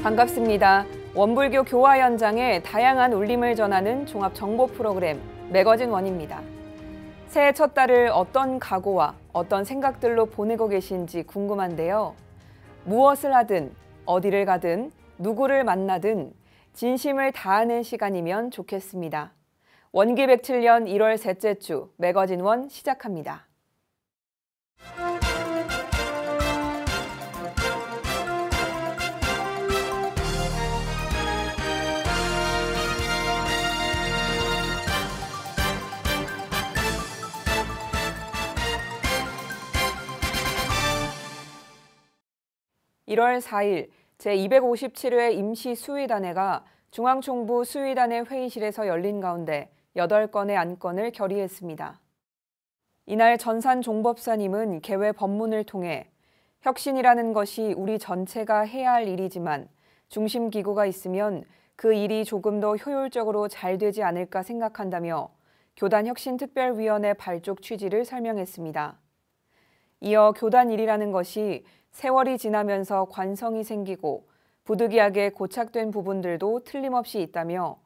반갑습니다. 원불교 교화 현장에 다양한 울림을 전하는 종합 정보 프로그램 매거진 원입니다. 새해 첫 달을 어떤 각오와 어떤 생각들로 보내고 계신지 궁금한데요. 무엇을 하든 어디를 가든 누구를 만나든 진심을 다하는 시간이면 좋겠습니다. 원기 107년 1월 셋째 주 매거진 원 시작합니다. (1월 4일) 제257회 임시수의단회가 중앙총부 수의단회 회의실에서 열린 가운데 8건의 안건을 결의했습니다. 이날 전산 종법사님은 개회 법문을 통해 혁신이라는 것이 우리 전체가 해야 할 일이지만 중심기구가 있으면 그 일이 조금 더 효율적으로 잘 되지 않을까 생각한다며 교단혁신특별위원회 발족 취지를 설명했습니다. 이어 교단 일이라는 것이 세월이 지나면서 관성이 생기고 부득이하게 고착된 부분들도 틀림없이 있다며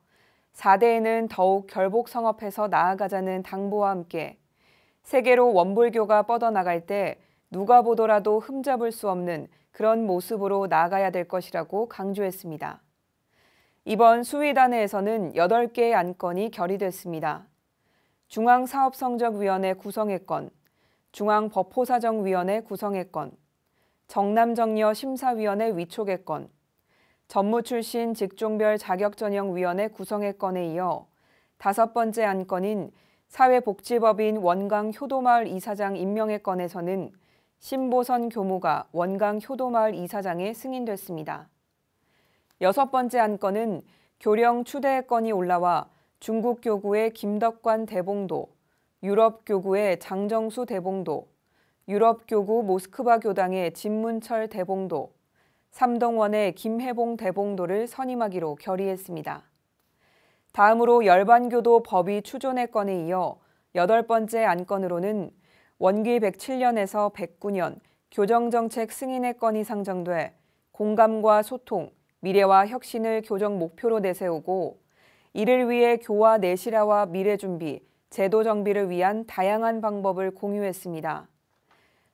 4대에는 더욱 결복성업해서 나아가자는 당부와 함께 세계로 원불교가 뻗어나갈 때 누가 보더라도 흠잡을 수 없는 그런 모습으로 나아가야 될 것이라고 강조했습니다. 이번 수의단회에서는 8개의 안건이 결의됐습니다. 중앙사업성적위원회 구성회건, 중앙법호사정위원회 구성회건, 정남정여 심사위원회 위촉회건, 전무 출신 직종별 자격전형위원회 구성회건에 이어 5번째 안건인 사회복지법인 원강 효도마을 이사장 임명회건에서는 신보선 교무가 원강 효도마을 이사장에 승인됐습니다. 6번째 안건은 교령 추대회건이 올라와 중국 교구의 김덕관 대봉도, 유럽 교구의 장정수 대봉도, 유럽 교구 모스크바 교당의 진문철 대봉도, 삼동원의 김혜봉 대봉도를 선임하기로 결의했습니다. 다음으로 열반교도 법의 추존회건에 이어 8번째 안건으로는 원기 107년에서 109년 교정정책 승인회건이 상정돼 공감과 소통, 미래와 혁신을 교정 목표로 내세우고 이를 위해 교화 내실화와 미래준비, 제도 정비를 위한 다양한 방법을 공유했습니다.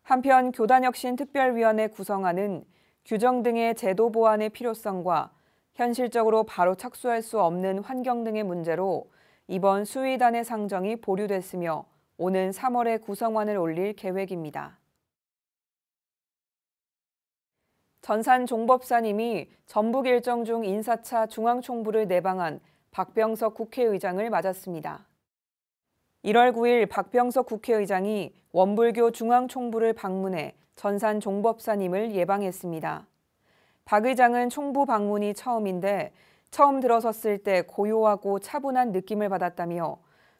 한편 교단혁신특별위원회 구성안은 규정 등의 제도 보완의 필요성과 현실적으로 바로 착수할 수 없는 환경 등의 문제로 이번 수의단의 상정이 보류됐으며 오는 3월에 구성안을 올릴 계획입니다. 전산 종법사님이 전북 일정 중 인사차 중앙총부를 내방한 박병석 국회의장을 맞았습니다. 1월 9일 박병석 국회의장이 원불교 중앙총부를 방문해 전산 종법사님을 예방했습니다. 박 의장은 총부 방문이 처음인데 처음 들어섰을 때 고요하고 차분한 느낌을 받았다며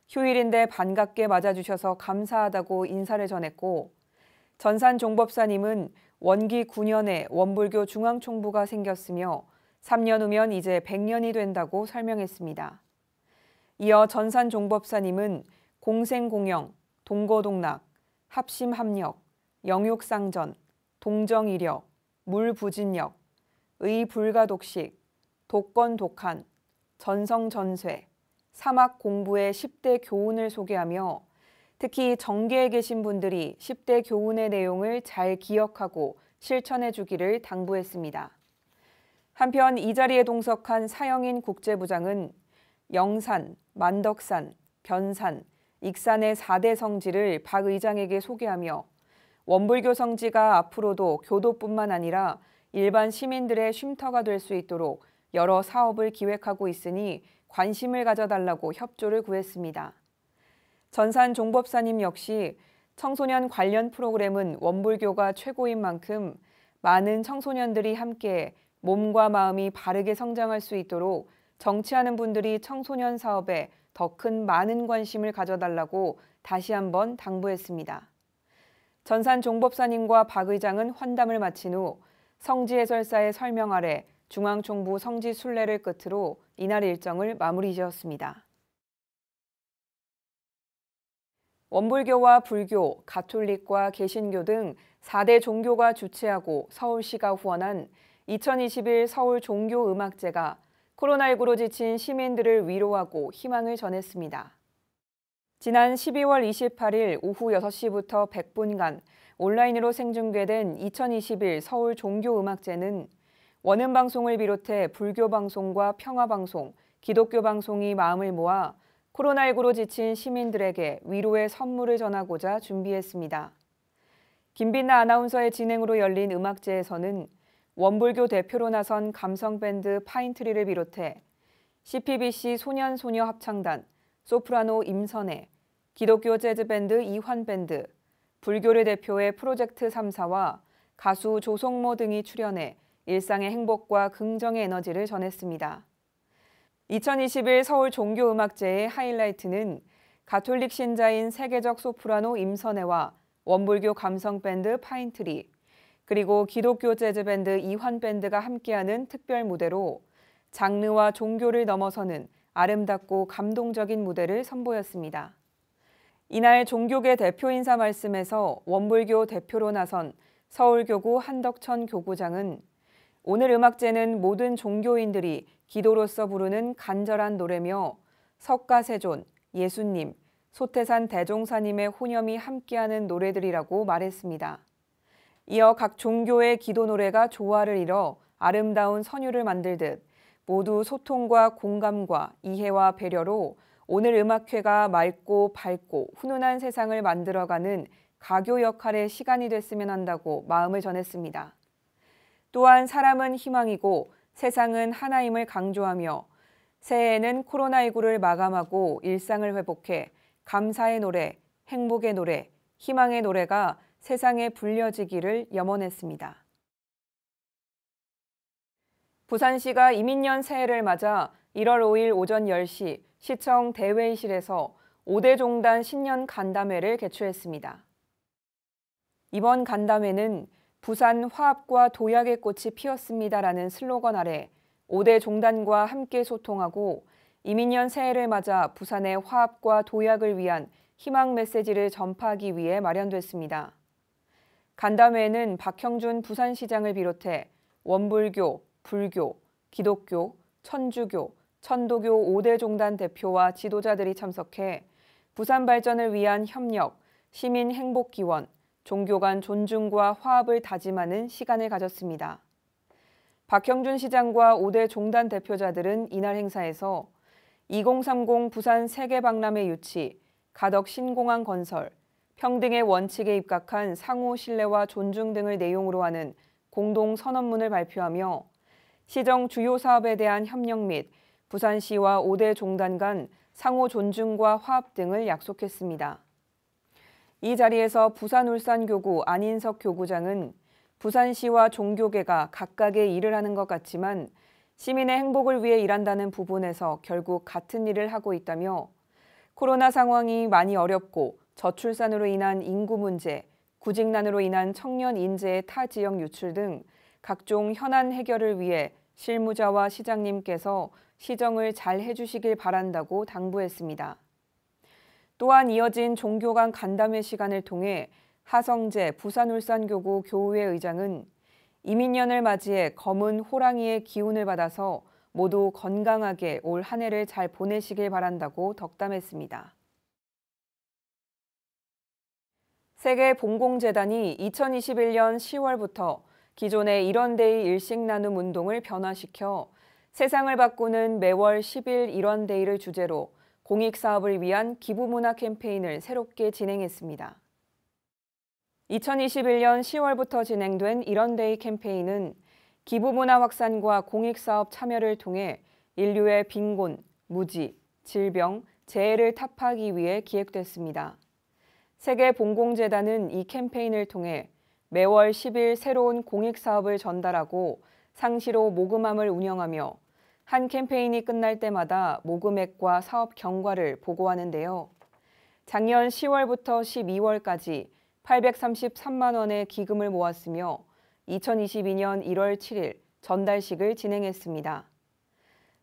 휴일인데 반갑게 맞아주셔서 감사하다고 인사를 전했고 전산 종법사님은 원기 9년에 원불교 중앙총부가 생겼으며 3년 후면 이제 100년이 된다고 설명했습니다. 이어 전산 종법사님은 공생공영, 동거동락, 합심합력, 영육상전, 동정이력, 물부진력, 의불가독식, 독건독한, 전성전쇠, 사막공부의 10대 교훈을 소개하며 특히 정계에 계신 분들이 10대 교훈의 내용을 잘 기억하고 실천해 주기를 당부했습니다. 한편 이 자리에 동석한 사영인 국제부장은 영산, 만덕산, 변산, 익산의 4대 성지를 박 의장에게 소개하며 원불교 성지가 앞으로도 교도뿐만 아니라 일반 시민들의 쉼터가 될 수 있도록 여러 사업을 기획하고 있으니 관심을 가져달라고 협조를 구했습니다. 전산 종법사님 역시 청소년 관련 프로그램은 원불교가 최고인 만큼 많은 청소년들이 함께 몸과 마음이 바르게 성장할 수 있도록 정치하는 분들이 청소년 사업에 더 큰 많은 관심을 가져달라고 다시 한번 당부했습니다. 전산 종법사님과 박 의장은 환담을 마친 후 성지 해설사의 설명 아래 중앙총부 성지 순례를 끝으로 이날 일정을 마무리 지었습니다. 원불교와 불교, 가톨릭과 개신교 등 4대 종교가 주최하고 서울시가 후원한 2021 서울 종교음악제가 코로나19로 지친 시민들을 위로하고 희망을 전했습니다. 지난 12월 28일 오후 6시부터 100분간 온라인으로 생중계된 2021 서울 종교음악제는 원음방송을 비롯해 불교방송과 평화방송, 기독교방송이 마음을 모아 코로나19로 지친 시민들에게 위로의 선물을 전하고자 준비했습니다. 김빛나 아나운서의 진행으로 열린 음악제에서는 원불교 대표로 나선 감성밴드 파인트리를 비롯해 CPBC 소년소녀 합창단, 소프라노 임선혜, 기독교 재즈밴드 이환밴드, 불교를 대표해 프로젝트 3사와 가수 조성모 등이 출연해 일상의 행복과 긍정의 에너지를 전했습니다. 2021 서울 종교음악제의 하이라이트는 가톨릭 신자인 세계적 소프라노 임선혜와 원불교 감성밴드 파인트리, 그리고 기독교 재즈밴드 이환밴드가 함께하는 특별 무대로 장르와 종교를 넘어서는 아름답고 감동적인 무대를 선보였습니다. 이날 종교계 대표 인사 말씀에서 원불교 대표로 나선 서울교구 한덕천 교구장은 오늘 음악제는 모든 종교인들이 기도로서 부르는 간절한 노래며 석가세존, 예수님, 소태산 대종사님의 혼염이 함께하는 노래들이라고 말했습니다. 이어 각 종교의 기도 노래가 조화를 이뤄 아름다운 선율을 만들듯 모두 소통과 공감과 이해와 배려로 오늘 음악회가 맑고 밝고 훈훈한 세상을 만들어가는 가교 역할의 시간이 됐으면 한다고 마음을 전했습니다. 또한 사람은 희망이고 세상은 하나임을 강조하며 새해에는 코로나19를 마감하고 일상을 회복해 감사의 노래, 행복의 노래, 희망의 노래가 세상에 불려지기를 염원했습니다. 부산시가 이민년 새해를 맞아 1월 5일 오전 10시 시청 대회의실에서 5대 종단 신년 간담회를 개최했습니다. 이번 간담회는 부산 화합과 도약의 꽃이 피었습니다라는 슬로건 아래 5대 종단과 함께 소통하고 이민년 새해를 맞아 부산의 화합과 도약을 위한 희망 메시지를 전파하기 위해 마련됐습니다. 간담회에는 박형준 부산시장을 비롯해 원불교, 불교, 기독교, 천주교, 천도교 5대 종단 대표와 지도자들이 참석해 부산 발전을 위한 협력, 시민 행복 기원, 종교 간 존중과 화합을 다짐하는 시간을 가졌습니다. 박형준 시장과 5대 종단 대표자들은 이날 행사에서 2030 부산 세계박람회 유치, 가덕 신공항 건설, 평등의 원칙에 입각한 상호 신뢰와 존중 등을 내용으로 하는 공동 선언문을 발표하며 시정 주요 사업에 대한 협력 및 부산시와 5대 종단 간 상호 존중과 화합 등을 약속했습니다. 이 자리에서 부산울산교구 안인석 교구장은 부산시와 종교계가 각각의 일을 하는 것 같지만 시민의 행복을 위해 일한다는 부분에서 결국 같은 일을 하고 있다며 코로나 상황이 많이 어렵고 저출산으로 인한 인구 문제, 구직난으로 인한 청년 인재의 타 지역 유출 등 각종 현안 해결을 위해 실무자와 시장님께서 시정을 잘 해주시길 바란다고 당부했습니다. 또한 이어진 종교 간 간담회 시간을 통해 하성재 부산울산교구 교우회 의장은 이민년을 맞이해 검은 호랑이의 기운을 받아서 모두 건강하게 올 한 해를 잘 보내시길 바란다고 덕담했습니다. 세계봉공재단이 2021년 10월부터 기존의 일원데이 일식 나눔 운동을 변화시켜 세상을 바꾸는 매월 10일 일원데이를 주제로 공익사업을 위한 기부문화 캠페인을 새롭게 진행했습니다. 2021년 10월부터 진행된 일원데이 캠페인은 기부문화 확산과 공익사업 참여를 통해 인류의 빈곤, 무지, 질병, 재해를 타파하기 위해 기획됐습니다. 세계봉공재단은 이 캠페인을 통해 매월 10일 새로운 공익사업을 전달하고 상시로 모금함을 운영하며 한 캠페인이 끝날 때마다 모금액과 사업 경과를 보고하는데요. 작년 10월부터 12월까지 833만 원의 기금을 모았으며 2022년 1월 7일 전달식을 진행했습니다.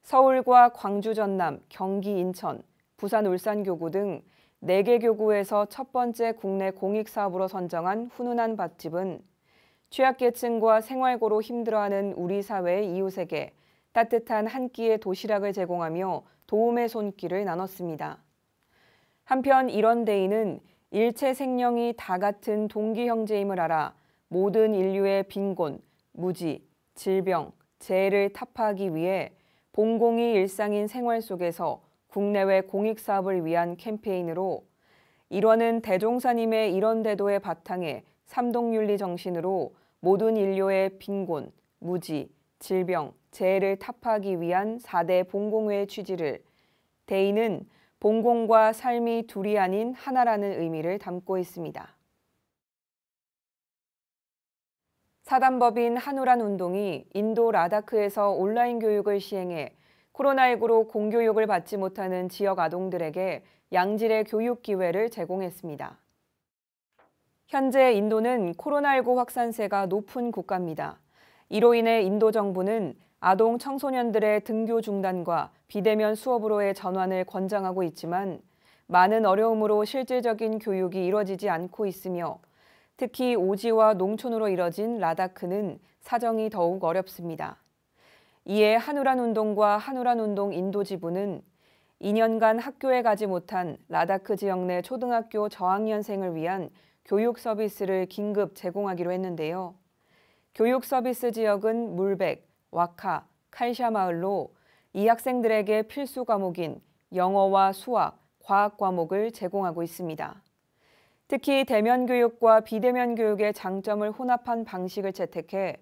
서울과 광주 전남, 경기 인천, 부산 울산교구 등 4개 교구에서 첫 번째 국내 공익사업으로 선정한 훈훈한 밭집은 취약계층과 생활고로 힘들어하는 우리 사회의 이웃에게 따뜻한 한 끼의 도시락을 제공하며 도움의 손길을 나눴습니다. 한편 이런 데이는 일체 생명이 다 같은 동기 형제임을 알아 모든 인류의 빈곤, 무지, 질병, 재해를 타파하기 위해 봉공이 일상인 생활 속에서 국내외 공익사업을 위한 캠페인으로 일원은 대종사님의 이런대도의 바탕에 삼동윤리 정신으로 모든 인류의 빈곤, 무지, 질병, 재해를 타파하기 위한 4대 봉공회의 취지를 데이는 봉공과 삶이 둘이 아닌 하나라는 의미를 담고 있습니다. 사단법인 한우란 운동이 인도 라다크에서 온라인 교육을 시행해 코로나19로 공교육을 받지 못하는 지역 아동들에게 양질의 교육 기회를 제공했습니다. 현재 인도는 코로나19 확산세가 높은 국가입니다. 이로 인해 인도 정부는 아동 청소년들의 등교 중단과 비대면 수업으로의 전환을 권장하고 있지만 많은 어려움으로 실질적인 교육이 이뤄지지 않고 있으며 특히 오지와 농촌으로 이뤄진 라다크는 사정이 더욱 어렵습니다. 이에 한우란 운동과 한우란 운동 인도 지부는 2년간 학교에 가지 못한 라다크 지역 내 초등학교 저학년생을 위한 교육 서비스를 긴급 제공하기로 했는데요. 교육 서비스 지역은 물백, 와카, 칼샤 마을로 이 학생들에게 필수 과목인 영어와 수학, 과학 과목을 제공하고 있습니다. 특히 대면 교육과 비대면 교육의 장점을 혼합한 방식을 채택해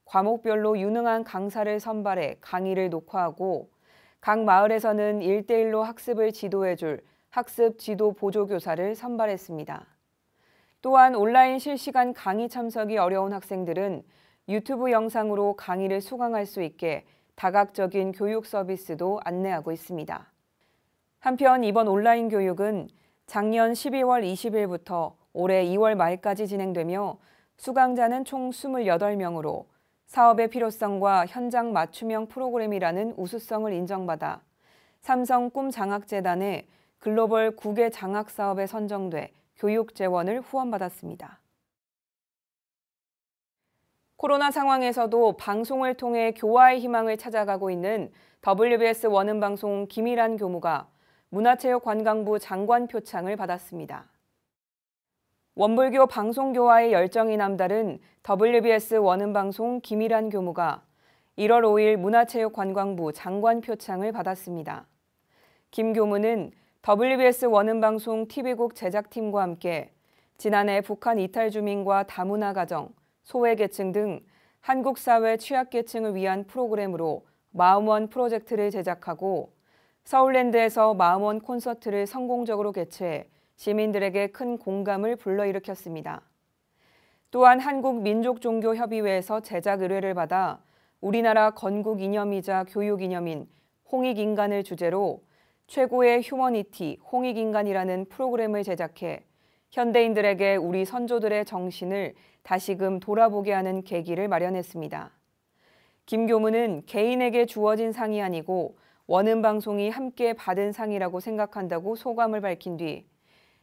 과목별로 유능한 강사를 선발해 강의를 녹화하고 각 마을에서는 1대1로 학습을 지도해줄 학습 지도 보조교사를 선발했습니다. 또한 온라인 실시간 강의 참석이 어려운 학생들은 유튜브 영상으로 강의를 수강할 수 있게 다각적인 교육 서비스도 안내하고 있습니다. 한편 이번 온라인 교육은 작년 12월 20일부터 올해 2월 말까지 진행되며 수강자는 총 28명으로 사업의 필요성과 현장 맞춤형 프로그램이라는 우수성을 인정받아 삼성 꿈장학재단의 글로벌 국외 장학사업에 선정돼 교육 재원을 후원받았습니다. 코로나 상황에서도 방송을 통해 교화의 희망을 찾아가고 있는 WBS 원음방송 김일한 교무가 문화체육관광부 장관 표창을 받았습니다. 원불교 방송교화의 열정이 남다른 WBS 원음방송 김일한 교무가 1월 5일 문화체육관광부 장관 표창을 받았습니다. 김 교무는 WBS 원음방송 TV국 제작팀과 함께 지난해 북한 이탈 주민과 다문화 가정, 소외계층 등 한국 사회 취약계층을 위한 프로그램으로 마음원 프로젝트를 제작하고 서울랜드에서 마음원 콘서트를 성공적으로 개최해 시민들에게 큰 공감을 불러일으켰습니다. 또한 한국민족종교협의회에서 제작 의뢰를 받아 우리나라 건국 이념이자 교육 이념인 홍익인간을 주제로 최고의 휴머니티 홍익인간이라는 프로그램을 제작해 현대인들에게 우리 선조들의 정신을 다시금 돌아보게 하는 계기를 마련했습니다. 김 교무는 개인에게 주어진 상이 아니고 원음방송이 함께 받은 상이라고 생각한다고 소감을 밝힌 뒤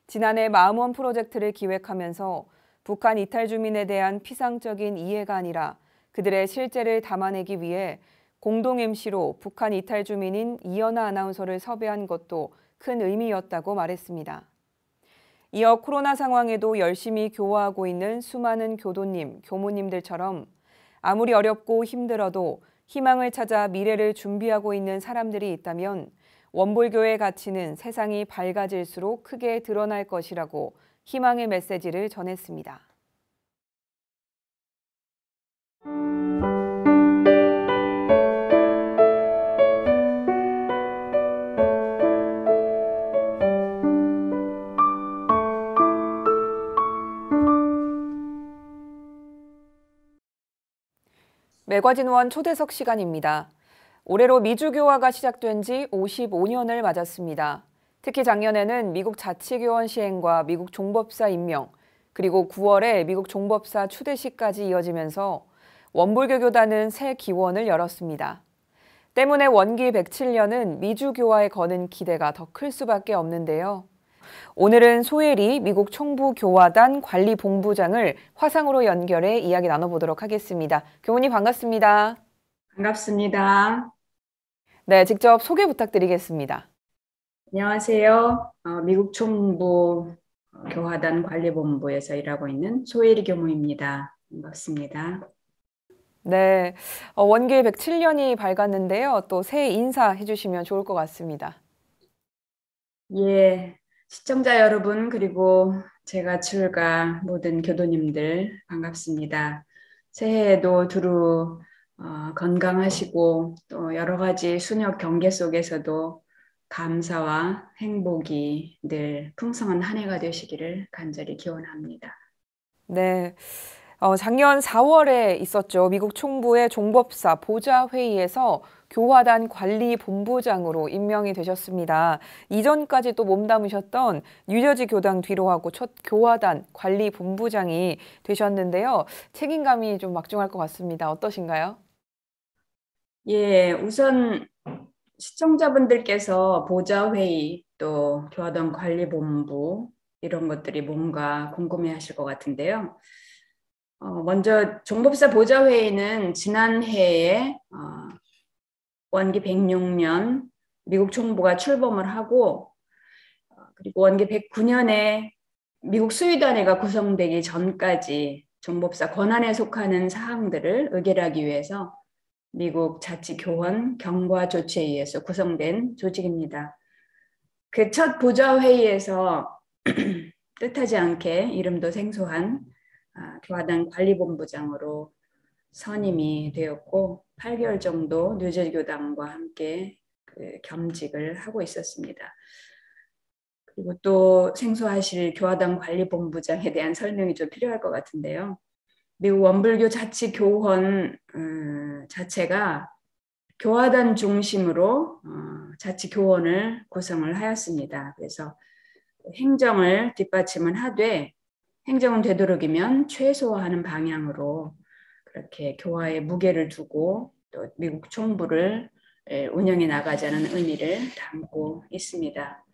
지난해 마음원 프로젝트를 기획하면서 북한 이탈 주민에 대한 피상적인 이해가 아니라 그들의 실제를 담아내기 위해 공동 MC로 북한 이탈 주민인 이연아 아나운서를 섭외한 것도 큰 의미였다고 말했습니다. 이어 코로나 상황에도 열심히 교화하고 있는 수많은 교도님, 교무님들처럼 아무리 어렵고 힘들어도 희망을 찾아 미래를 준비하고 있는 사람들이 있다면 원불교의 가치는 세상이 밝아질수록 크게 드러날 것이라고 희망의 메시지를 전했습니다. 매거진원 초대석 시간입니다. 올해로 미주교화가 시작된 지 55년을 맞았습니다. 특히 작년에는 미국 자치교원 시행과 미국 종법사 임명, 그리고 9월에 미국 종법사 추대식까지 이어지면서 원불교 교단은 새 기원을 열었습니다. 때문에 원기 107년은 미주교화에 거는 기대가 더 클 수밖에 없는데요. 오늘은 소혜리 미국 총부 교화단 관리본부장을 화상으로 연결해 이야기 나눠보도록 하겠습니다. 교무님 반갑습니다. 반갑습니다. 네, 직접 소개 부탁드리겠습니다. 안녕하세요. 미국 총부 교화단 관리본부에서 일하고 있는 소혜리 교무입니다. 반갑습니다. 네, 원길 107년이 밝았는데요. 또 새해 인사해 주시면 좋을 것 같습니다. 예, 시청자 여러분 그리고 제가 출가 모든 교도님들 반갑습니다. 새해에도 두루 건강하시고 또 여러 가지 순역 경계 속에서도 감사와 행복이 늘 풍성한 한 해가 되시기를 간절히 기원합니다. 네. 작년 4월에 있었죠. 미국 총부의 종법사 보좌회의에서 교화단 관리본부장으로 임명이 되셨습니다. 이전까지 또 몸담으셨던 뉴저지 교당 뒤로 하고 첫 교화단 관리본부장이 되셨는데요. 책임감이 좀 막중할 것 같습니다. 어떠신가요? 예, 우선 시청자분들께서 보좌회의 또 교화단 관리본부 이런 것들이 뭔가 궁금해하실 것 같은데요. 먼저 종법사 보좌회의는 지난해에 원기 106년 미국 총부가 출범을 하고 그리고 원기 109년에 미국 수의단회가 구성되기 전까지 종법사 권한에 속하는 사항들을 의결하기 위해서 미국 자치교원 경과 조치에 의해서 구성된 조직입니다. 그 첫 보좌회의에서 뜻하지 않게 이름도 생소한 교화단 관리본부장으로 선임이 되었고 8개월 정도 뉴저지 교당과 함께 그 겸직을 하고 있었습니다. 그리고 또 생소하실 교화단 관리본부장에 대한 설명이 좀 필요할 것 같은데요. 미국 원불교 자치교원 자체가 교화단 중심으로 자치교원을 구성을 하였습니다. 그래서 행정을 뒷받침은 하되 행정은 되도록이면 최소화하는 방향으로 그렇게 교화에 무게를 두고 또 미국 총부를 운영해 나가자는 의미를 담고 있습니다.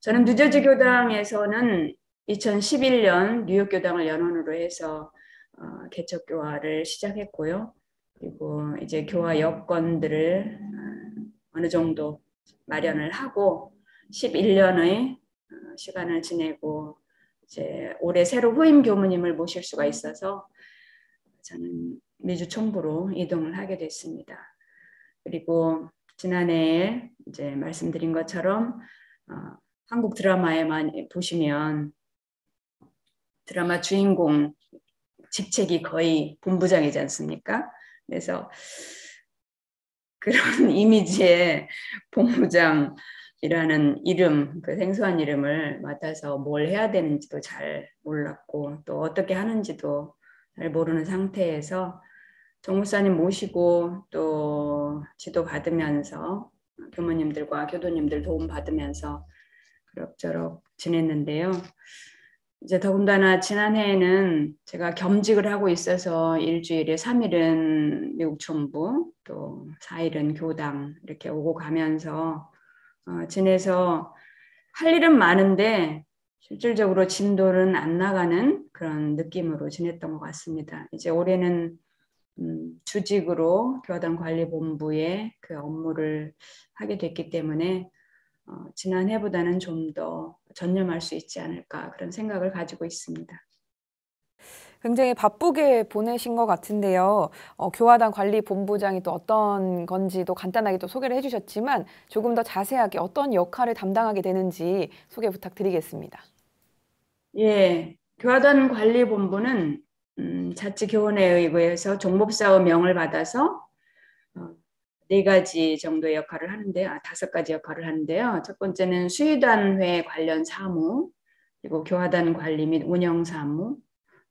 저는 뉴저지 교당에서는 2011년 뉴욕 교당을 연원으로 해서 개척 교화를 시작했고요. 그리고 이제 교화 여건들을 어느 정도 마련을 하고 11년의 시간을 지내고 이제 올해 새로 후임 교무님을 모실 수가 있어서 저는 미주 총부로 이동을 하게 됐습니다. 그리고 지난해에 이제 말씀드린 것처럼 한국 드라마에만 보시면 드라마 주인공 직책이 거의 본부장이지 않습니까? 그래서 그런 이미지의 본부장이라는 이름, 그 생소한 이름을 맡아서 뭘 해야 되는지도 잘 몰랐고 또 어떻게 하는지도 잘 모르는 상태에서 정무사님 모시고 또 지도 받으면서 교무님들과 교도님들 도움 받으면서 그럭저럭 지냈는데요. 이제 더군다나 지난해에는 제가 겸직을 하고 있어서 일주일에 3일은 미국 총부 또 4일은 교당 이렇게 오고 가면서 지내서 할 일은 많은데 실질적으로 진도는 안 나가는 그런 느낌으로 지냈던 것 같습니다. 이제 올해는 주직으로 교화단 관리본부의 그 업무를 하게 됐기 때문에 지난해보다는 좀 더 전념할 수 있지 않을까 그런 생각을 가지고 있습니다. 굉장히 바쁘게 보내신 것 같은데요. 교화단 관리본부장이 또 어떤 건지도 간단하게 또 소개를 해주셨지만 조금 더 자세하게 어떤 역할을 담당하게 되는지 소개 부탁드리겠습니다. 예, 교화단 관리본부는 자치교원에 의해서 종법사의 명을 받아서 4가지 정도의 역할을 하는데요. 5가지 역할을 하는데요. 첫 번째는 수의단회 관련 사무, 그리고 교화단 관리 및 운영 사무,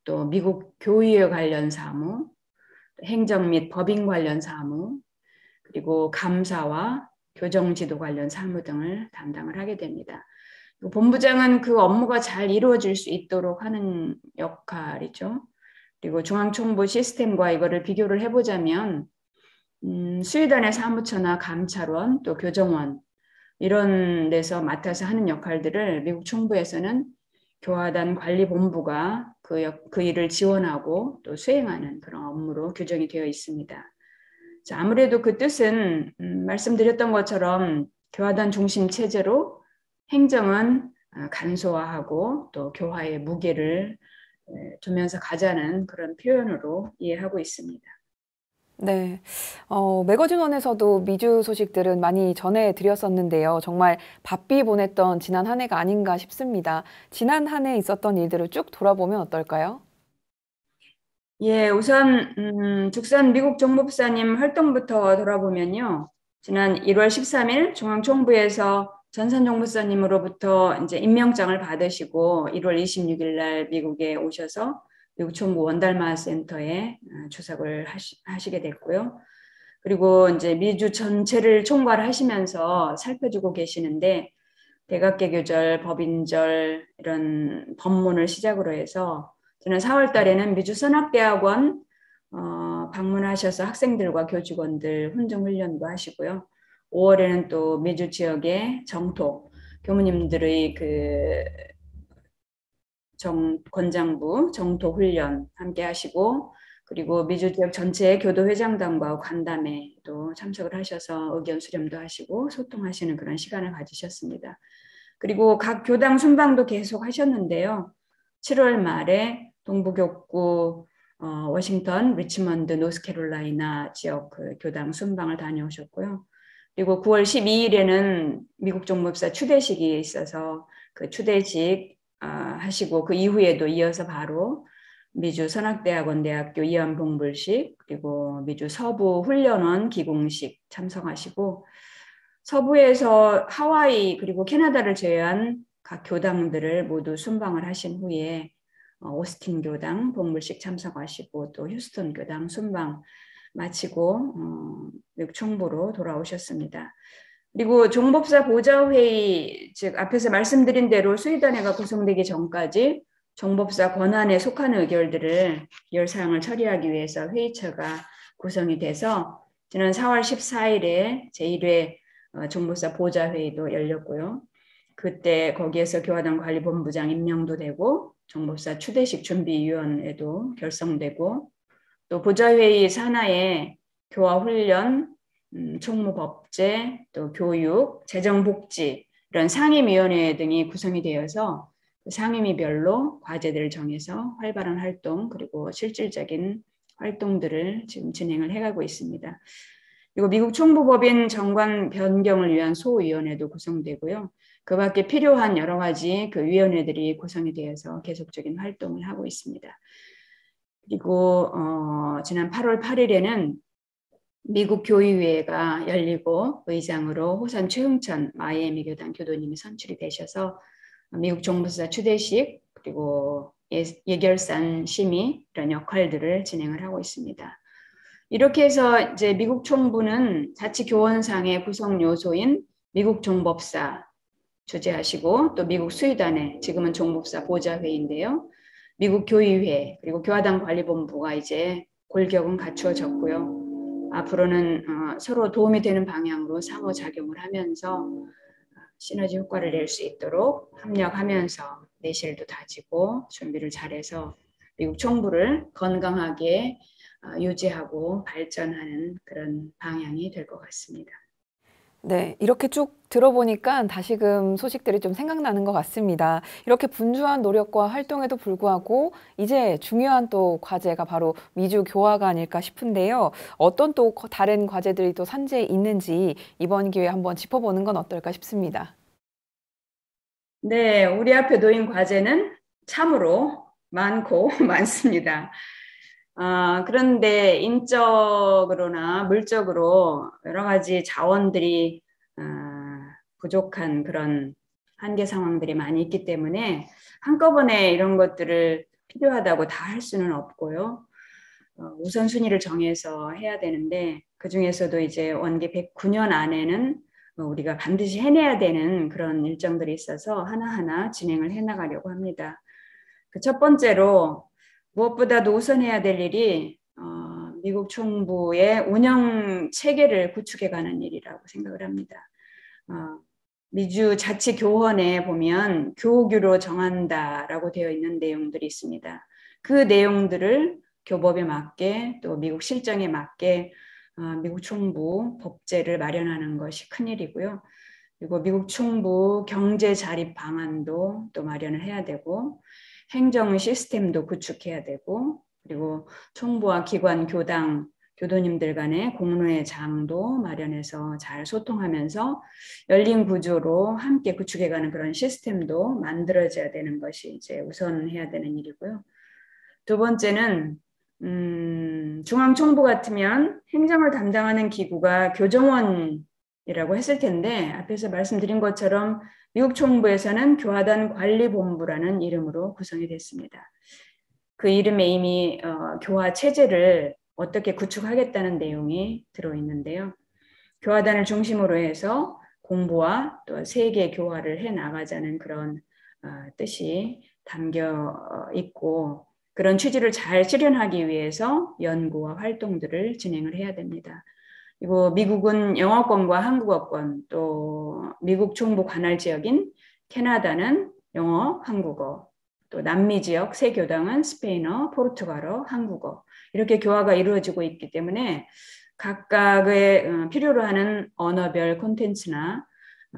또 미국 교의회 관련 사무, 행정 및 법인 관련 사무, 그리고 감사와 교정지도 관련 사무 등을 담당을 하게 됩니다. 본부장은 그 업무가 잘 이루어질 수 있도록 하는 역할이죠. 그리고 중앙총부 시스템과 이거를 비교를 해보자면 수의단의 사무처나 감찰원 또 교정원 이런 데서 맡아서 하는 역할들을 미국 총부에서는 교화단 관리본부가 그 일을 지원하고 또 수행하는 그런 업무로 규정이 되어 있습니다. 자, 아무래도 그 뜻은 말씀드렸던 것처럼 교화단 중심 체제로 행정은 간소화하고 또 교화의 무게를 두면서 가자는 그런 표현으로 이해하고 있습니다. 네. 매거진원에서도 미주 소식들은 많이 전해드렸었는데요. 정말 바삐 보냈던 지난 한 해가 아닌가 싶습니다. 지난 한 해 있었던 일들을 쭉 돌아보면 어떨까요? 예, 우선 죽선 미국 정보부사님 활동부터 돌아보면요. 지난 1월 13일 중앙총부에서 전선 정보사님으로부터 이제 임명장을 받으시고 1월 26일 날 미국에 오셔서 미국 총부 원달마 센터에 주석을 하시게 됐고요. 그리고 이제 미주 전체를 총괄하시면서 살펴주고 계시는데 대각계 교절, 법인절 이런 법문을 시작으로 해서 저는 4월 달에는 미주 선악대학원 방문하셔서 학생들과 교직원들 훈증훈련도 하시고요. 5월에는 또 미주 지역의 정토 교무님들의 그 권장부 정토 훈련 함께 하시고 그리고 미주 지역 전체 교도회장단과 간담회도 참석을 하셔서 의견 수렴도 하시고 소통하시는 그런 시간을 가지셨습니다. 그리고 각 교당 순방도 계속 하셨는데요. 7월 말에 동부교구 워싱턴, 리치먼드, 노스캐롤라이나 지역 그 교당 순방을 다녀오셨고요. 그리고 9월 12일에는 미국 정보사 추대식이 있어서 그 추대식 하시고 그 이후에도 이어서 바로 미주 선악대학원 대학교 이완봉불식 그리고 미주 서부 훈련원 기공식 참석하시고 서부에서 하와이 그리고 캐나다를 제외한 각 교당들을 모두 순방을 하신 후에 오스틴 교당 봉불식 참석하시고 또 휴스턴 교당 순방 마치고 미국 총부로 돌아오셨습니다. 그리고 종법사 보좌회의 즉 앞에서 말씀드린 대로 수의단회가 구성되기 전까지 종법사 권한에 속하는 의결들을 의결사항을 처리하기 위해서 회의처가 구성이 돼서 지난 4월 14일에 제1회 종법사 보좌회의도 열렸고요. 그때 거기에서 교화단 관리본부장 임명도 되고 종법사 추대식 준비위원회도 결성되고 또 보좌회의 산하에 교화훈련, 총무법제, 또 교육, 재정복지 이런 상임위원회 등이 구성이 되어서 그 상임위별로 과제들을 정해서 활발한 활동 그리고 실질적인 활동들을 지금 진행을 해가고 있습니다. 그리고 미국 총부법인 정관 변경을 위한 소위원회도 구성되고요. 그 밖에 필요한 여러 가지 그 위원회들이 구성이 되어서 계속적인 활동을 하고 있습니다. 그리고 지난 8월 8일에는 미국 교의회가 열리고 의장으로 호산 최흥천 마이애미 교단 교도님이 선출이 되셔서 미국 정부사 추대식 그리고 예결산 심의 이런 역할들을 진행을 하고 있습니다. 이렇게 해서 이제 미국 총부는 자치교원상의 구성 요소인 미국 종법사 주재하시고 또 미국 수의단회 지금은 종법사 보좌회의인데요. 미국 교의회 그리고 교화당 관리본부가 이제 골격은 갖추어졌고요. 앞으로는 서로 도움이 되는 방향으로 상호작용을 하면서 시너지 효과를 낼 수 있도록 협력하면서 내실도 다지고 준비를 잘해서 미국 총부를 건강하게 유지하고 발전하는 그런 방향이 될 것 같습니다. 네, 이렇게 쭉 들어보니까 다시금 소식들이 좀 생각나는 것 같습니다. 이렇게 분주한 노력과 활동에도 불구하고 이제 중요한 또 과제가 바로 미주 교화가 아닐까 싶은데요. 어떤 또 다른 과제들이 또 산재에 있는지 이번 기회에 한번 짚어보는 건 어떨까 싶습니다. 네, 우리 앞에 놓인 과제는 참으로 많고 많습니다. 그런데 인적으로나 물적으로 여러 가지 자원들이 부족한 그런 한계 상황들이 많이 있기 때문에 한꺼번에 이런 것들을 필요하다고 다 할 수는 없고요. 우선순위를 정해서 해야 되는데 그중에서도 이제 원기 109년 안에는 우리가 반드시 해내야 되는 그런 일정들이 있어서 하나하나 진행을 해나가려고 합니다. 그 첫 번째로 무엇보다도 우선해야 될 일이 미국 총부의 운영 체계를 구축해가는 일이라고 생각을 합니다. 미주 자치교헌에 보면 교규로 정한다라고 되어 있는 내용들이 있습니다. 그 내용들을 교법에 맞게 또 미국 실정에 맞게 미국 총부 법제를 마련하는 것이 큰일이고요. 그리고 미국 총부 경제 자립 방안도 또 마련을 해야 되고 행정 시스템도 구축해야 되고 그리고 총부와 기관, 교당, 교도님들 간의 공로회장도 마련해서 잘 소통하면서 열린 구조로 함께 구축해가는 그런 시스템도 만들어져야 되는 것이 이제 우선 해야 되는 일이고요. 두 번째는 중앙총부 같으면 행정을 담당하는 기구가 교정원이라고 했을 텐데 앞에서 말씀드린 것처럼 미국 총부에서는 교화단 관리본부라는 이름으로 구성이 됐습니다. 그 이름에 이미 교화 체제를 어떻게 구축하겠다는 내용이 들어있는데요. 교화단을 중심으로 해서 공부와 또 세계 교화를 해 나가자는 그런 뜻이 담겨 있고 그런 취지를 잘 실현하기 위해서 연구와 활동들을 진행을 해야 됩니다. 그리고 미국은 영어권과 한국어권 또 미국 총부 관할 지역인 캐나다는 영어, 한국어 또 남미 지역 세 교당은 스페인어, 포르투갈어, 한국어 이렇게 교화가 이루어지고 있기 때문에 각각의 필요로 하는 언어별 콘텐츠나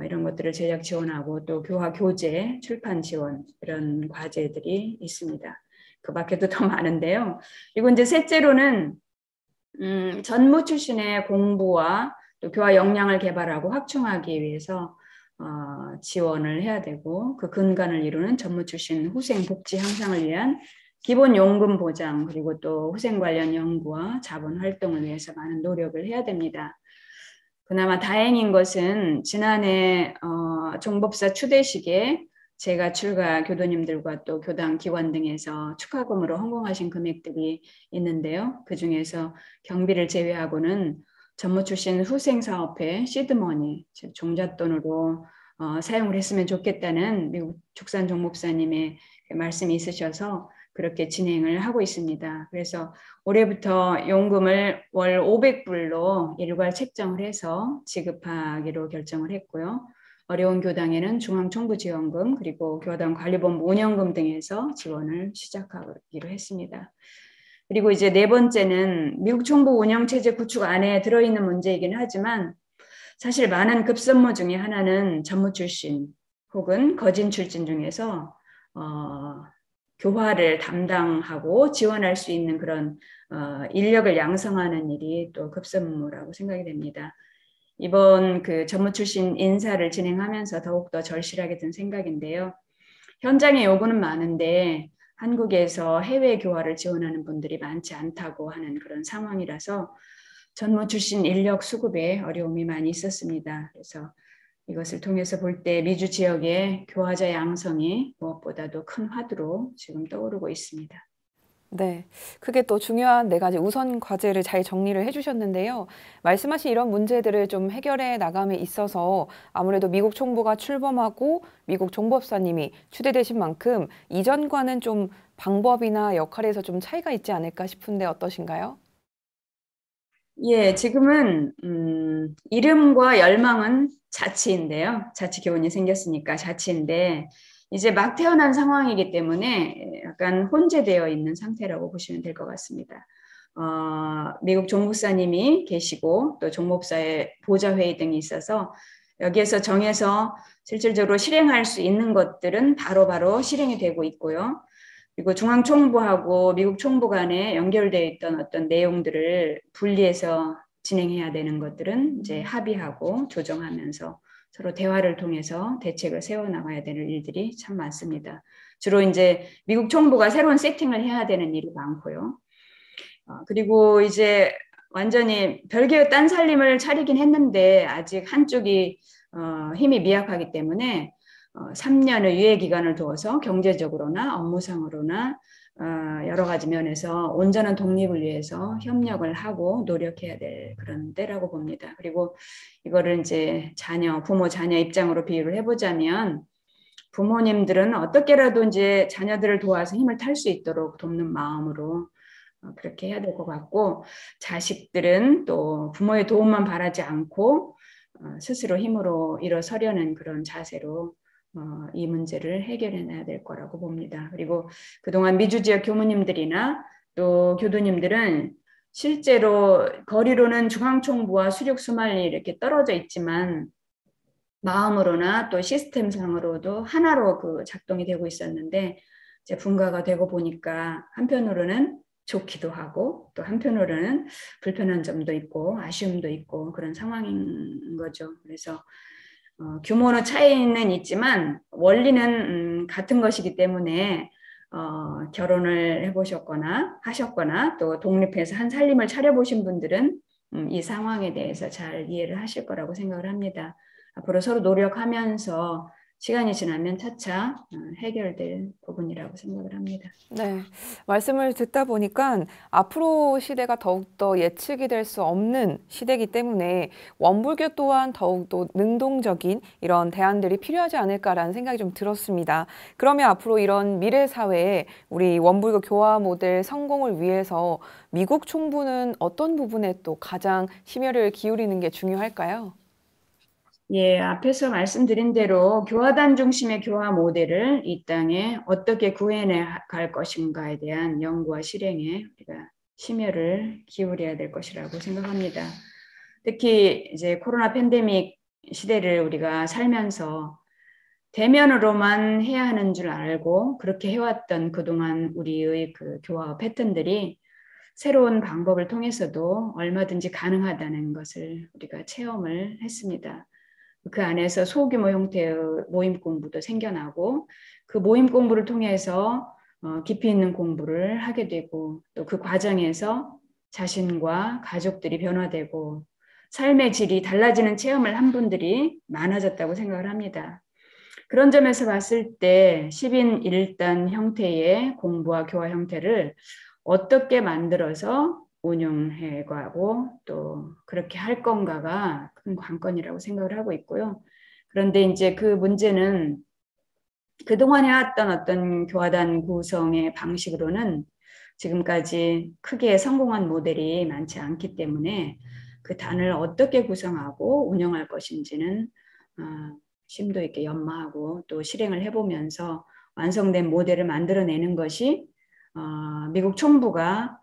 이런 것들을 제작 지원하고 또 교화 교재, 출판 지원 이런 과제들이 있습니다. 그 밖에도 더 많은데요. 그리고 이제 셋째로는 전무 출신의 공부와 또 교화 역량을 개발하고 확충하기 위해서 지원을 해야 되고 그 근간을 이루는 전무 출신 후생 복지 향상을 위한 기본 용금 보장 그리고 또 후생 관련 연구와 자본 활동을 위해서 많은 노력을 해야 됩니다. 그나마 다행인 것은 지난해 종법사 추대식에 제가 출가 교도님들과 또 교당 기관 등에서 축하금으로 헌금하신 금액들이 있는데요. 그중에서 경비를 제외하고는 전무 출신 후생사업회 시드머니, 즉 종잣돈으로 사용을 했으면 좋겠다는 미국 죽산 종목사님의 말씀이 있으셔서 그렇게 진행을 하고 있습니다. 그래서 올해부터 용금을 월 500불로 일괄 책정을 해서 지급하기로 결정을 했고요. 어려운 교당에는 중앙총부지원금 그리고 교당 관리본부 운영금 등에서 지원을 시작하기로 했습니다. 그리고 이제 네 번째는 미국 총부 운영체제 구축 안에 들어있는 문제이긴 하지만 사실 많은 급선무 중에 하나는 전무 출신 혹은 거진 출신 중에서 교화를 담당하고 지원할 수 있는 그런 인력을 양성하는 일이 또 급선무라고 생각이 됩니다. 이번 그 전무 출신 인사를 진행하면서 더욱더 절실하게 든 생각인데요. 현장의 요구는 많은데 한국에서 해외 교화를 지원하는 분들이 많지 않다고 하는 그런 상황이라서 전무 출신 인력 수급에 어려움이 많이 있었습니다. 그래서 이것을 통해서 볼 때 미주 지역의 교화자 양성이 무엇보다도 큰 화두로 지금 떠오르고 있습니다. 네, 그게 또 중요한 네 가지 우선 과제를 잘 정리를 해주셨는데요. 말씀하신 이런 문제들을 좀 해결해 나감에 있어서 아무래도 미국 총부가 출범하고 미국 종법사님이 추대되신 만큼 이전과는 좀 방법이나 역할에서 좀 차이가 있지 않을까 싶은데 어떠신가요? 예, 지금은 이름과 열망은 자치인데요. 자치 교훈이 생겼으니까 자치인데 이제 막 태어난 상황이기 때문에 약간 혼재되어 있는 상태라고 보시면 될 것 같습니다. 미국 종목사님이 계시고 또 종목사의 보좌회의 등이 있어서 여기에서 정해서 실질적으로 실행할 수 있는 것들은 바로바로 실행이 되고 있고요. 그리고 중앙총부하고 미국 총부 간에 연결되어 있던 어떤 내용들을 분리해서 진행해야 되는 것들은 이제 합의하고 조정하면서 서로 대화를 통해서 대책을 세워나가야 되는 일들이 참 많습니다. 주로 이제 미국 총부가 새로운 세팅을 해야 되는 일이 많고요. 그리고 이제 완전히 별개의 딴 살림을 차리긴 했는데 아직 한쪽이 힘이 미약하기 때문에 3년의 유예 기간을 두어서 경제적으로나 업무상으로나 여러 가지 면에서 온전한 독립을 위해서 협력을 하고 노력해야 될 그런 때라고 봅니다. 그리고 이거를 이제 부모 자녀 입장으로 비유를 해보자면 부모님들은 어떻게라도 이제 자녀들을 도와서 힘을 탈 수 있도록 돕는 마음으로 그렇게 해야 될 것 같고 자식들은 또 부모의 도움만 바라지 않고 스스로 힘으로 일어서려는 그런 자세로 이 문제를 해결해내야 될 거라고 봅니다. 그리고 그동안 미주 지역 교무님들이나 또 교도님들은 실제로 거리로는 중앙총부와 수륙 수말리 이렇게 떨어져 있지만 마음으로나 또 시스템상으로도 하나로 그 작동이 되고 있었는데 이제 분가가 되고 보니까 한편으로는 좋기도 하고 또 한편으로는 불편한 점도 있고 아쉬움도 있고 그런 상황인 거죠. 그래서 규모는 차이는 있지만 원리는 같은 것이기 때문에 결혼을 해보셨거나 하셨거나 또 독립해서 한 살림을 차려보신 분들은 이 상황에 대해서 잘 이해를 하실 거라고 생각을 합니다. 앞으로 서로 노력하면서 시간이 지나면 차차 해결될 부분이라고 생각을 합니다. 네, 말씀을 듣다 보니까 앞으로 시대가 더욱더 예측이 될 수 없는 시대이기 때문에 원불교 또한 더욱더 능동적인 이런 대안들이 필요하지 않을까라는 생각이 좀 들었습니다. 그러면 앞으로 이런 미래 사회에 우리 원불교 교화 모델 성공을 위해서 미국 총부는 어떤 부분에 또 가장 심혈을 기울이는 게 중요할까요? 예, 앞에서 말씀드린 대로 교화단 중심의 교화 모델을 이 땅에 어떻게 구현해 갈 것인가에 대한 연구와 실행에 우리가 심혈을 기울여야 될 것이라고 생각합니다. 특히 이제 코로나 팬데믹 시대를 우리가 살면서 대면으로만 해야 하는 줄 알고 그렇게 해왔던 그동안 우리의 그 교화 패턴들이 새로운 방법을 통해서도 얼마든지 가능하다는 것을 우리가 체험을 했습니다. 그 안에서 소규모 형태의 모임 공부도 생겨나고 그 모임 공부를 통해서 깊이 있는 공부를 하게 되고 또 그 과정에서 자신과 가족들이 변화되고 삶의 질이 달라지는 체험을 한 분들이 많아졌다고 생각을 합니다. 그런 점에서 봤을 때 10인 1단 형태의 공부와 교화 형태를 어떻게 만들어서 운영해 가고 또 그렇게 할 건가가 큰 관건이라고 생각을 하고 있고요. 그런데 이제 그 문제는 그동안 해왔던 어떤 교화단 구성의 방식으로는 지금까지 크게 성공한 모델이 많지 않기 때문에 그 단을 어떻게 구성하고 운영할 것인지는 심도 있게 연마하고 또 실행을 해보면서 완성된 모델을 만들어내는 것이 미국 총부가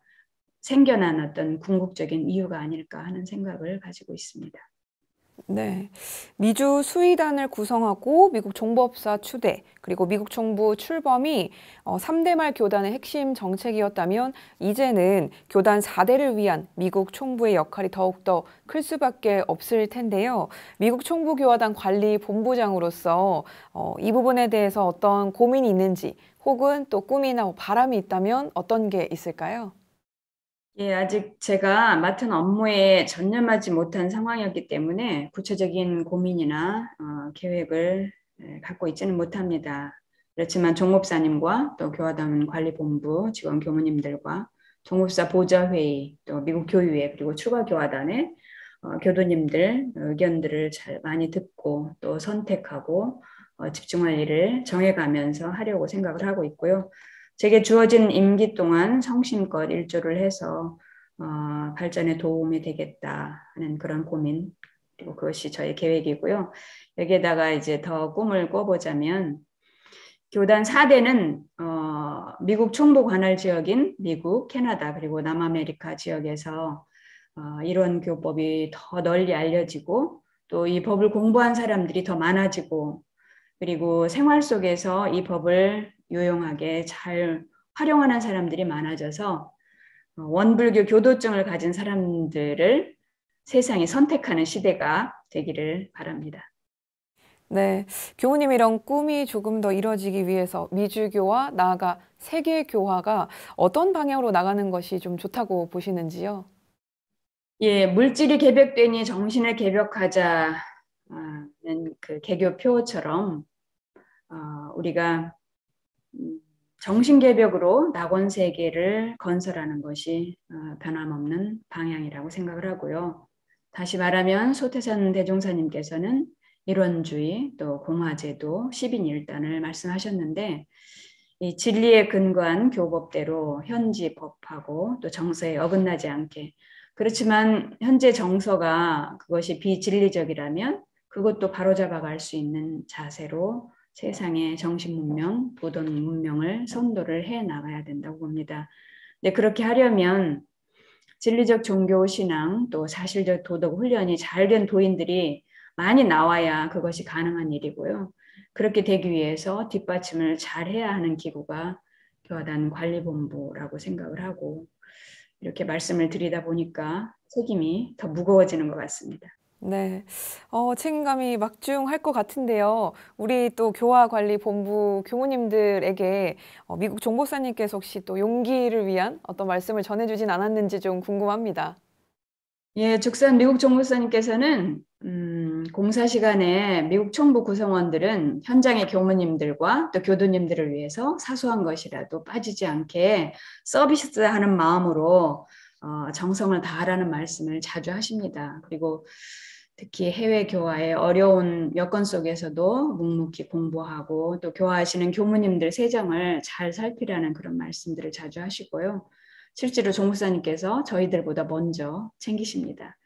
생겨난 어떤 궁극적인 이유가 아닐까 하는 생각을 가지고 있습니다. 네, 미주 수의단을 구성하고 미국 종법사 추대 그리고 미국 총부 출범이 3대 말 교단의 핵심 정책이었다면 이제는 교단 4대를 위한 미국 총부의 역할이 더욱더 클 수밖에 없을 텐데요. 미국 총부 교화단 관리 본부장으로서 이 부분에 대해서 어떤 고민이 있는지 혹은 또 꿈이나 바람이 있다면 어떤 게 있을까요? 예, 아직 제가 맡은 업무에 전념하지 못한 상황이었기 때문에 구체적인 고민이나 계획을 갖고 있지는 못합니다. 그렇지만 종목사님과 또 교화단 관리본부 직원 교무님들과 종목사 보좌회의 또 미국 교유회 그리고 추가 교화단의 교도님들 의견들을 잘 많이 듣고 또 선택하고 집중할 일을 정해가면서 하려고 생각을 하고 있고요. 제게 주어진 임기 동안 성심껏 일조를 해서 발전에 도움이 되겠다 하는 그런 고민 그리고 그것이 저의 계획이고요. 여기에다가 이제 더 꿈을 꿔보자면 교단 4대는 미국 총부 관할 지역인 미국, 캐나다 그리고 남아메리카 지역에서 이런 교법이 더 널리 알려지고 또 이 법을 공부한 사람들이 더 많아지고 그리고 생활 속에서 이 법을 유용하게 잘 활용하는 사람들이 많아져서 원불교 교도증을 가진 사람들을 세상이 선택하는 시대가 되기를 바랍니다. 네, 교우님 이런 꿈이 조금 더 이뤄지기 위해서 미주교와 나아가 세계교화가 어떤 방향으로 나가는 것이 좀 좋다고 보시는지요? 예, 물질이 개벽되니 정신을 개벽하자는 그 개교표처럼 우리가 정신개벽으로 낙원세계를 건설하는 것이 변함없는 방향이라고 생각을 하고요. 다시 말하면 소태산 대종사님께서는 일원주의 또 공화제도 10인 1단을 말씀하셨는데 이 진리에 근거한 교법대로 현지 법하고 또 정서에 어긋나지 않게 그렇지만 현재 정서가 그것이 비진리적이라면 그것도 바로잡아갈 수 있는 자세로 세상의 정신 문명, 도덕 문명을 선도를 해 나가야 된다고 봅니다. 근데 그렇게 하려면 진리적 종교 신앙 또 사실적 도덕 훈련이 잘 된 도인들이 많이 나와야 그것이 가능한 일이고요. 그렇게 되기 위해서 뒷받침을 잘 해야 하는 기구가 교화단 관리본부라고 생각을 하고 이렇게 말씀을 드리다 보니까 책임이 더 무거워지는 것 같습니다. 네, 책임감이 막중할 것 같은데요. 우리 또 교화관리본부 교무님들에게 미국 종목사님께서 혹시 또 용기를 위한 어떤 말씀을 전해주진 않았는지 좀 궁금합니다. 예, 죽산 미국 총무사님께서는 공사 시간에 미국 총부 구성원들은 현장의 교무님들과 또 교도님들을 위해서 사소한 것이라도 빠지지 않게 서비스하는 마음으로 정성을 다하라는 말씀을 자주 하십니다. 그리고 특히 해외 교화의 어려운 여건 속에서도 묵묵히 공부하고 또 교화하시는 교무님들 세정을 잘 살피라는 그런 말씀들을 자주 하시고요. 실제로 종목사님께서 저희들보다 먼저 챙기십니다.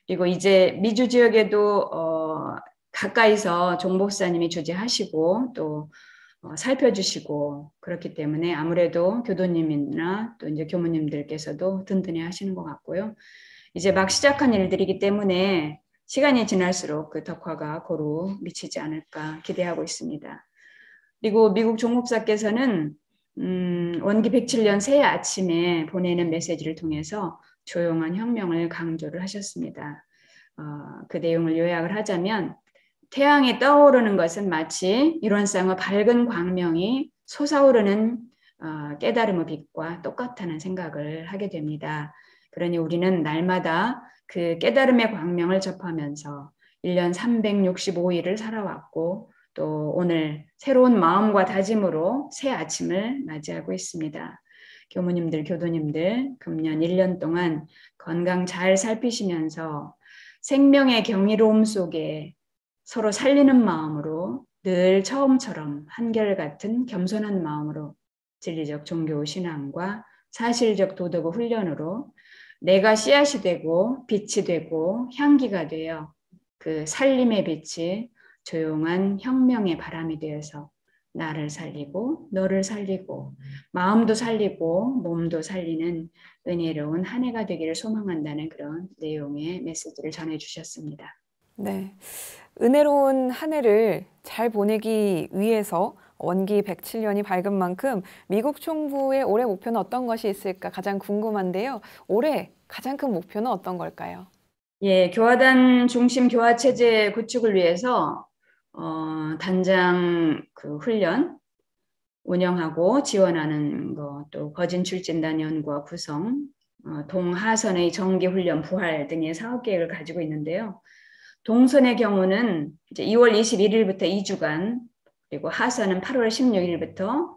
그리고 이제 미주 지역에도 가까이서 종목사님이 주재하시고 또 살펴주시고 그렇기 때문에 아무래도 교도님이나 또 이제 교무님들께서도 든든히 하시는 것 같고요. 이제 막 시작한 일들이기 때문에 시간이 지날수록 그 덕화가 고루 미치지 않을까 기대하고 있습니다. 그리고 미국 종목사께서는 원기 107년 새해 아침에 보내는 메시지를 통해서 조용한 혁명을 강조를 하셨습니다. 그 내용을 요약을 하자면 태양이 떠오르는 것은 마치 이론상의 밝은 광명이 솟아오르는 깨달음의 빛과 똑같다는 생각을 하게 됩니다. 그러니 우리는 날마다 그 깨달음의 광명을 접하면서 1년 365일을 살아왔고 또 오늘 새로운 마음과 다짐으로 새 아침을 맞이하고 있습니다. 교무님들, 교도님들 금년 1년 동안 건강 잘 살피시면서 생명의 경이로움 속에 서로 살리는 마음으로 늘 처음처럼 한결같은 겸손한 마음으로 진리적 종교 신앙과 사실적 도덕의 훈련으로 내가 씨앗이 되고 빛이 되고 향기가 되어 그 살림의 빛이 조용한 혁명의 바람이 되어서 나를 살리고 너를 살리고 마음도 살리고 몸도 살리는 은혜로운 한 해가 되기를 소망한다는 그런 내용의 메시지를 전해주셨습니다. 네, 은혜로운 한 해를 잘 보내기 위해서 원기 107년이 밝은 만큼 미국 총부의 올해 목표는 어떤 것이 있을까 가장 궁금한데요. 올해 가장 큰 목표는 어떤 걸까요? 예, 교화단 중심 교화 체제 구축을 위해서 단장 그 훈련 운영하고 지원하는 것, 또 거진 출진단 연구와 구성, 동하선의 정기 훈련 부활 등의 사업 계획을 가지고 있는데요. 동선의 경우는 이제 2월 21일부터 2주간, 그리고 하선은 8월 16일부터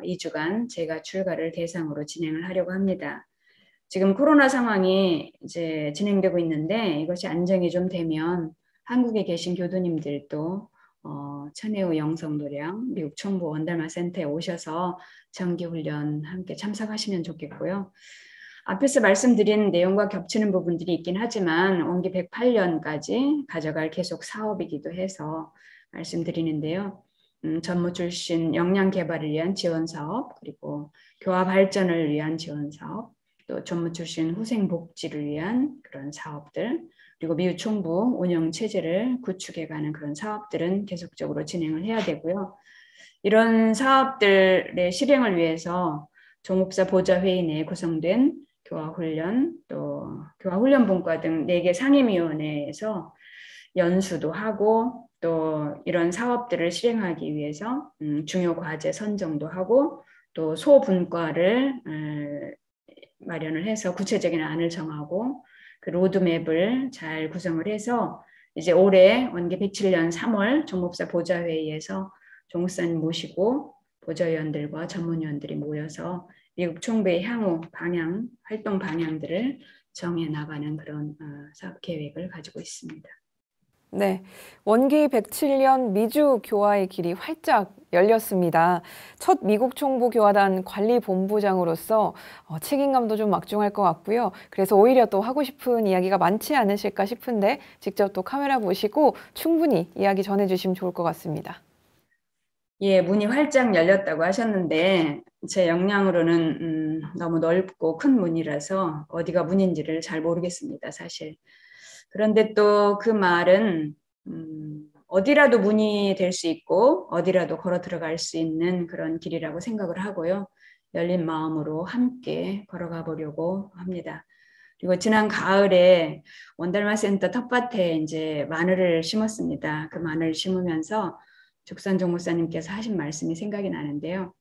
2주간 제가 출가를 대상으로 진행을 하려고 합니다. 지금 코로나 상황이 이제 진행되고 있는데 이것이 안정이 좀 되면 한국에 계신 교도님들도 천혜우 영성도량 미국 총부 원달마 센터에 오셔서 정기훈련 함께 참석하시면 좋겠고요. 앞에서 말씀드린 내용과 겹치는 부분들이 있긴 하지만 원기 108년까지 가져갈 계속 사업이기도 해서 말씀드리는데요. 전무 출신 역량 개발을 위한 지원 사업, 그리고 교화 발전을 위한 지원 사업, 또 전무 출신 후생 복지를 위한 그런 사업들, 그리고 미국 총부 운영 체제를 구축해가는 그런 사업들은 계속적으로 진행을 해야 되고요. 이런 사업들의 실행을 위해서 종목사 보좌회의 내에 구성된 교화훈련, 또 교화훈련분과 등 4개 상임위원회에서 연수도 하고 또 이런 사업들을 실행하기 위해서 중요 과제 선정도 하고 또 소분과를 마련을 해서 구체적인 안을 정하고 그 로드맵을 잘 구성을 해서 이제 올해 원기 107년 3월 종목사 보좌회의에서 종목사님 모시고 보좌위원들과 전문위원들이 모여서 미국 총부의 향후 방향, 활동 방향들을 정해 나가는 그런 사업 계획을 가지고 있습니다. 네, 원기 107년 미주 교화의 길이 활짝 열렸습니다. 첫 미국 총부 교화단 관리본부장으로서 책임감도 좀 막중할 것 같고요. 그래서 오히려 또 하고 싶은 이야기가 많지 않으실까 싶은데 직접 또 카메라 보시고 충분히 이야기 전해주시면 좋을 것 같습니다. 예, 문이 활짝 열렸다고 하셨는데 제 역량으로는 너무 넓고 큰 문이라서 어디가 문인지를 잘 모르겠습니다, 사실. 그런데 또 그 말은 어디라도 문이 될 수 있고 어디라도 걸어 들어갈 수 있는 그런 길이라고 생각을 하고요. 열린 마음으로 함께 걸어가 보려고 합니다. 그리고 지난 가을에 원달마 센터 텃밭에 이제 마늘을 심었습니다. 그 마늘을 심으면서 죽산 종목사님께서 하신 말씀이 생각이 나는데요.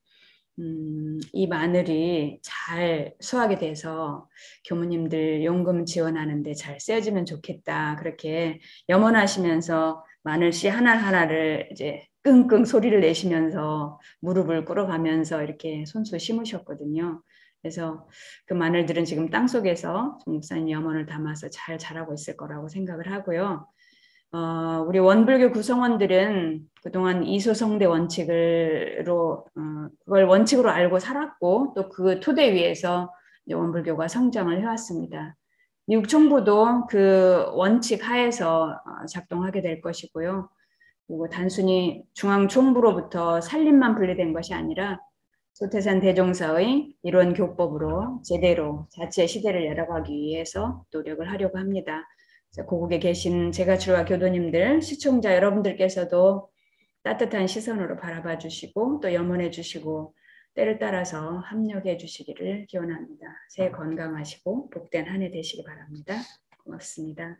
이 마늘이 잘 수확이 돼서 교무님들 용금 지원하는데 잘 쓰여지면 좋겠다. 그렇게 염원하시면서 마늘 씨 하나하나를 이제 끙끙 소리를 내시면서 무릎을 꿇어가면서 이렇게 손수 심으셨거든요. 그래서 그 마늘들은 지금 땅속에서 목사님 염원을 담아서 잘 자라고 있을 거라고 생각을 하고요. 우리 원불교 구성원들은 그동안 이소성대 원칙으로 그걸 원칙으로 알고 살았고 또 그 토대 위에서 원불교가 성장을 해왔습니다. 미국 총부도 그 원칙 하에서 작동하게 될 것이고요. 그리고 단순히 중앙 총부로부터 살림만 분리된 것이 아니라 소태산 대종사의 이론 교법으로 제대로 자치의 시대를 열어가기 위해서 노력을 하려고 합니다. 고국에 계신 제가출가 교도님들, 시청자 여러분들께서도 따뜻한 시선으로 바라봐 주시고 또 염원해 주시고 때를 따라서 합력해 주시기를 기원합니다. 새해 건강하시고 복된 한 해 되시기 바랍니다. 고맙습니다.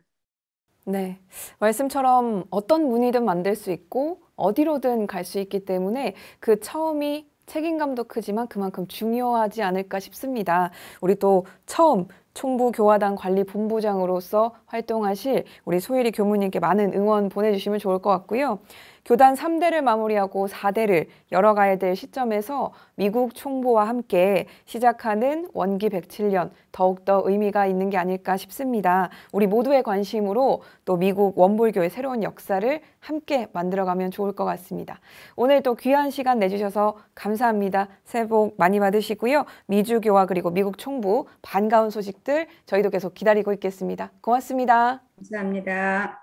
네, 말씀처럼 어떤 문이든 만들 수 있고 어디로든 갈 수 있기 때문에 그 처음이 책임감도 크지만 그만큼 중요하지 않을까 싶습니다. 우리 또 처음 총부 교화단 관리본부장으로서 활동하실 우리 소혜리 교무님께 많은 응원 보내주시면 좋을 것 같고요. 교단 3대를 마무리하고 4대를 열어가야 될 시점에서 미국 총부와 함께 시작하는 원기 107년 더욱더 의미가 있는 게 아닐까 싶습니다. 우리 모두의 관심으로 또 미국 원불교의 새로운 역사를 함께 만들어가면 좋을 것 같습니다. 오늘 또 귀한 시간 내주셔서 감사합니다. 새해 복 많이 받으시고요. 미주교와 그리고 미국 총부 반가운 소식들 저희도 계속 기다리고 있겠습니다. 고맙습니다. 감사합니다.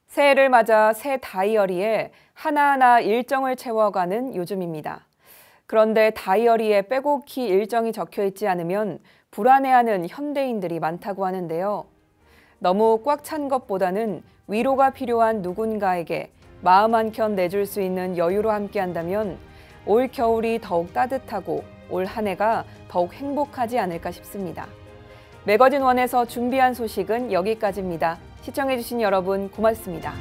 새해를 맞아 새 다이어리에 하나하나 일정을 채워가는 요즘입니다. 그런데 다이어리에 빼곡히 일정이 적혀 있지 않으면 불안해하는 현대인들이 많다고 하는데요. 너무 꽉 찬 것보다는 위로가 필요한 누군가에게 마음 한켠 내줄 수 있는 여유로 함께한다면 올 겨울이 더욱 따뜻하고 올 한 해가 더욱 행복하지 않을까 싶습니다. 매거진 원에서 준비한 소식은 여기까지입니다. 시청해주신 여러분 고맙습니다.